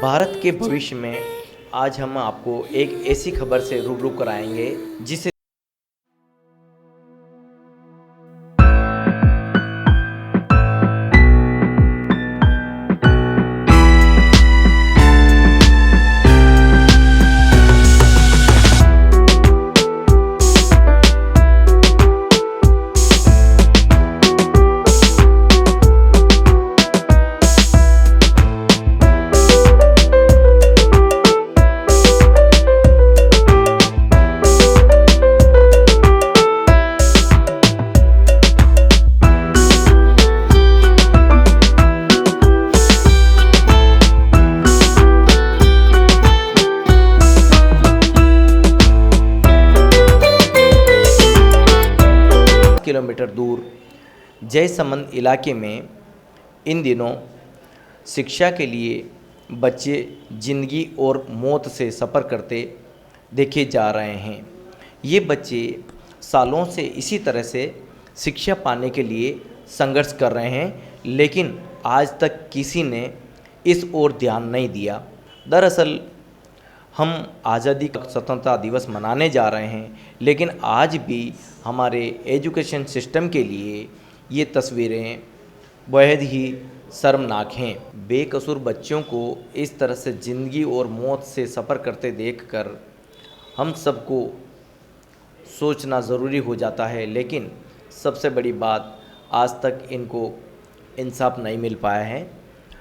भारत के भविष्य में आज हम आपको एक ऐसी खबर से रूबरू कराएंगे जिसे किलोमीटर दूर जयसमंद इलाके में इन दिनों शिक्षा के लिए बच्चे ज़िंदगी और मौत से सफ़र करते देखे जा रहे हैं। ये बच्चे सालों से इसी तरह से शिक्षा पाने के लिए संघर्ष कर रहे हैं, लेकिन आज तक किसी ने इस ओर ध्यान नहीं दिया। दरअसल हम आज़ादी का स्वतंत्रता दिवस मनाने जा रहे हैं, लेकिन आज भी हमारे एजुकेशन सिस्टम के लिए ये तस्वीरें बेहद ही शर्मनाक हैं। बेकसूर बच्चों को इस तरह से ज़िंदगी और मौत से सफ़र करते देखकर हम सबको सोचना ज़रूरी हो जाता है, लेकिन सबसे बड़ी बात आज तक इनको इंसाफ नहीं मिल पाया है।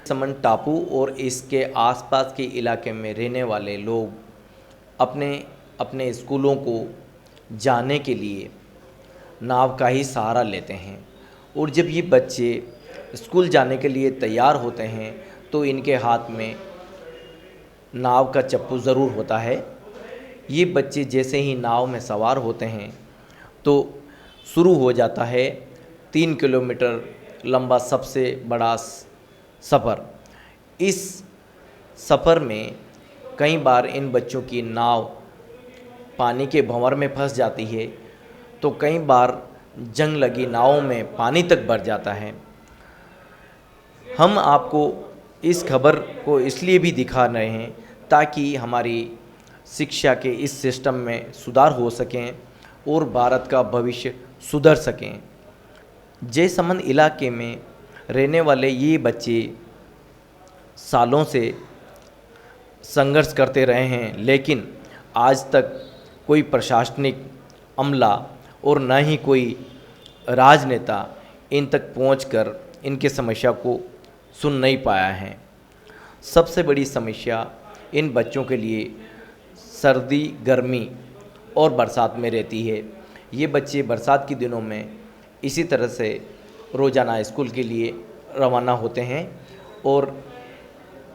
समन टापू और इसके आसपास के इलाके में रहने वाले लोग अपने अपने स्कूलों को जाने के लिए नाव का ही सहारा लेते हैं, और जब ये बच्चे स्कूल जाने के लिए तैयार होते हैं तो इनके हाथ में नाव का चप्पू ज़रूर होता है। ये बच्चे जैसे ही नाव में सवार होते हैं तो शुरू हो जाता है 3 किलोमीटर लंबा सबसे बड़ा सफ़र। इस सफ़र में कई बार इन बच्चों की नाव पानी के भंवर में फंस जाती है, तो कई बार जंग लगी नावों में पानी तक भर जाता है। हम आपको इस खबर को इसलिए भी दिखा रहे हैं ताकि हमारी शिक्षा के इस सिस्टम में सुधार हो सकें और भारत का भविष्य सुधर सकें। जयसमंद इलाके में रहने वाले ये बच्चे सालों से संघर्ष करते रहे हैं, लेकिन आज तक कोई प्रशासनिक अमला और न ही कोई राजनेता इन तक पहुंचकर इनके समस्या को सुन नहीं पाया है। सबसे बड़ी समस्या इन बच्चों के लिए सर्दी, गर्मी और बरसात में रहती है। ये बच्चे बरसात के दिनों में इसी तरह से रोज़ाना स्कूल के लिए रवाना होते हैं, और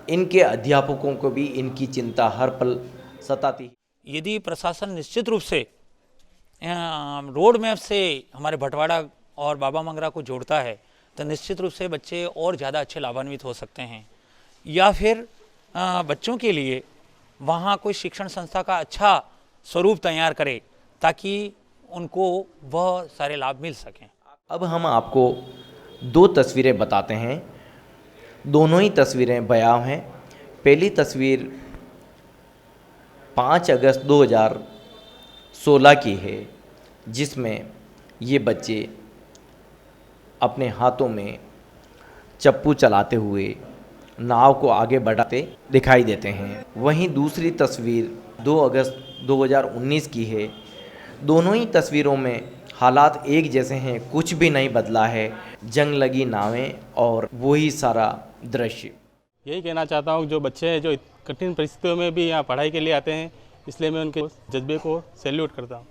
इनके अध्यापकों को भी इनकी चिंता हर पल सताती है। यदि प्रशासन निश्चित रूप से रोड मैप से हमारे भटवाड़ा और बाबा मंगरा को जोड़ता है तो निश्चित रूप से बच्चे और ज़्यादा अच्छे लाभान्वित हो सकते हैं, या फिर बच्चों के लिए वहाँ कोई शिक्षण संस्था का अच्छा स्वरूप तैयार करे ताकि उनको वह सारे लाभ मिल सकें। अब हम आपको 2 तस्वीरें बताते हैं। दोनों ही तस्वीरें बयां हैं। पहली तस्वीर 5 अगस्त 2016 की है, जिसमें ये बच्चे अपने हाथों में चप्पू चलाते हुए नाव को आगे बढ़ाते दिखाई देते हैं। वहीं दूसरी तस्वीर 2 अगस्त 2019 की है। दोनों ही तस्वीरों में हालात एक जैसे हैं, कुछ भी नहीं बदला है। जंग लगी नावें और वही सारा दृश्य। यही कहना चाहता हूँ, जो बच्चे हैं जो कठिन परिस्थितियों में भी यहाँ पढ़ाई के लिए आते हैं, इसलिए मैं उनके जज्बे को सैल्यूट करता हूँ।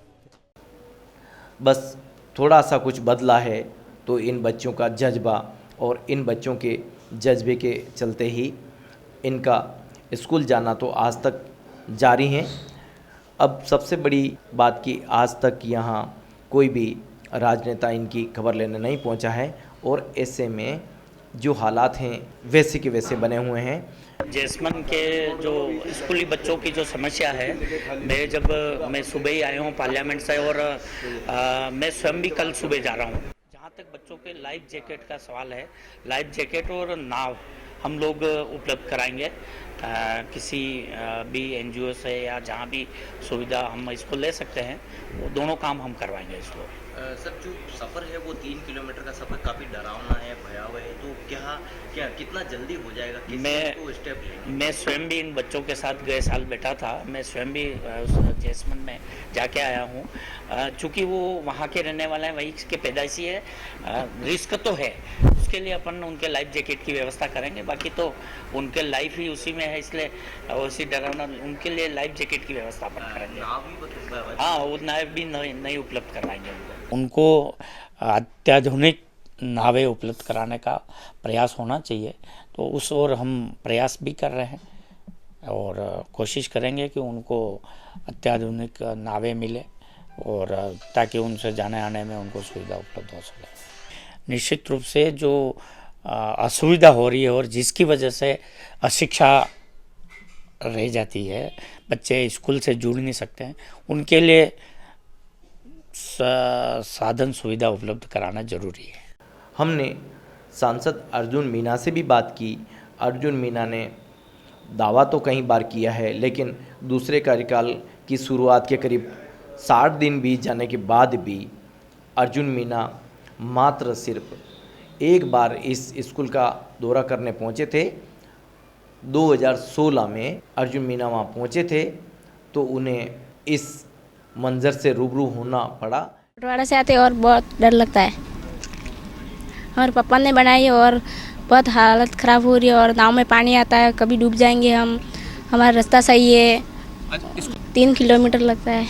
बस थोड़ा सा कुछ बदला है तो इन बच्चों का जज्बा और इन बच्चों के जज्बे के चलते ही इनका स्कूल जाना तो आज तक जारी है। अब सबसे बड़ी बात कि आज तक यहाँ कोई भी राजनेता इनकी खबर लेने नहीं पहुँचा है, और ऐसे में जो हालात हैं वैसे के वैसे बने हुए हैं। जयसमंद के जो स्कूली बच्चों की जो समस्या है, मैं सुबह ही आया हूँ पार्लियामेंट से, और मैं स्वयं भी कल सुबह जा रहा हूँ। जहाँ तक बच्चों के लाइफ जैकेट का सवाल है, लाइफ जैकेट और नाव हम लोग उपलब्ध कराएंगे। किसी भी एनजीओ से या जहाँ भी सुविधा हम इसको ले सकते हैं, वो दोनों काम हम करवाएंगे इसको। सर, जो सफ़र है वो 3 किलोमीटर का सफ़र काफ़ी डरावना है, भयावह है, तो क्या कितना जल्दी हो जाएगा? किस स्टेप लेंगे? मैं स्वयं भी इन बच्चों के साथ गए साल बैठा था। मैं स्वयं भी उस जैसमंद में जाके आया हूँ। चूँकि वो वहाँ के रहने वाले हैं, वहीं के पैदाइशी है, रिस्क तो है, उसके लिए अपन उनके लाइफ जैकेट की व्यवस्था करेंगे। बाकी तो उनके लाइफ ही उसी में है, इसलिए उसी डरावना उनके लिए लाइफ जैकेट की व्यवस्था अपन करेंगे। हाँ, वो नाव भी नई उपलब्ध करवाएंगे उनको। अत्याधुनिक नावें उपलब्ध कराने का प्रयास होना चाहिए, तो उस ओर हम प्रयास भी कर रहे हैं और कोशिश करेंगे कि उनको अत्याधुनिक नावें मिले और ताकि उनसे जाने आने में उनको सुविधा उपलब्ध हो सके। निश्चित रूप से जो असुविधा हो रही है और जिसकी वजह से अशिक्षा रह जाती है, बच्चे स्कूल से जुड़ नहीं सकते हैं, उनके लिए साधन सुविधा उपलब्ध कराना जरूरी है। हमने सांसद अर्जुन मीना से भी बात की। अर्जुन मीना ने दावा तो कई बार किया है, लेकिन दूसरे कार्यकाल की शुरुआत के करीब 60 दिन बीत जाने के बाद भी अर्जुन मीना मात्र सिर्फ एक बार इस स्कूल का दौरा करने पहुंचे थे। 2016 में अर्जुन मीना वहां पहुंचे थे तो उन्हें इस मंजर से रूबरू होना पड़ा। बटवाड़ा से आते और बहुत डर लगता है। हमारे पापा ने बनाई और बहुत हालत ख़राब हो रही है और नाव में पानी आता है, कभी डूब जाएंगे हम। हमारा रास्ता सही है, 3 किलोमीटर लगता है,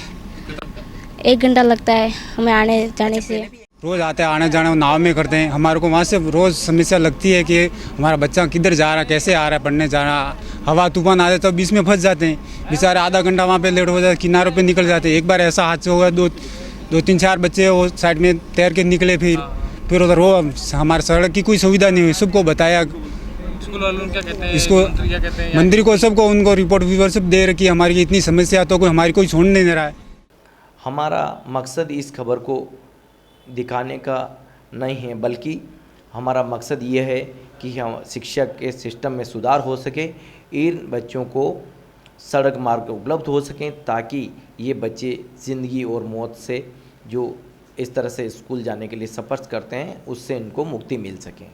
1 घंटा लगता है हमें आने जाने से। रोज़ आते हैं, आने जाने नाव में करते हैं। हमारे को वहाँ से रोज़ समस्या लगती है कि हमारा बच्चा किधर जा रहा है, कैसे आ रहा है पढ़ने जा रहा है। हवा तूफान आ जाए तो बीच में फंस जाते हैं बेचारे, आधा घंटा वहाँ पे लेट हो जाए, किनारों पे निकल जाते हैं। एक बार ऐसा हादसा हुआ, दो 3-4 बच्चे वो साइड में तैर के निकले, फिर उधर वो हमारे सड़क की कोई सुविधा नहीं हुई। सबको बताया, स्कूल वालों क्या कहते हैं, इसको मंत्री को सबको उनको रिपोर्ट वीवर सब दे रखी है। हमारी इतनी समस्या तो कोई हमारी कोई छोड़ नहीं दे रहा है। हमारा मकसद इस खबर को दिखाने का नहीं है, बल्कि हमारा मकसद ये है कि हम शिक्षा के सिस्टम में सुधार हो सके, इन बच्चों को सड़क मार्ग उपलब्ध हो सकें, ताकि ये बच्चे ज़िंदगी और मौत से जो इस तरह से स्कूल जाने के लिए सफ़र करते हैं उससे इनको मुक्ति मिल सके।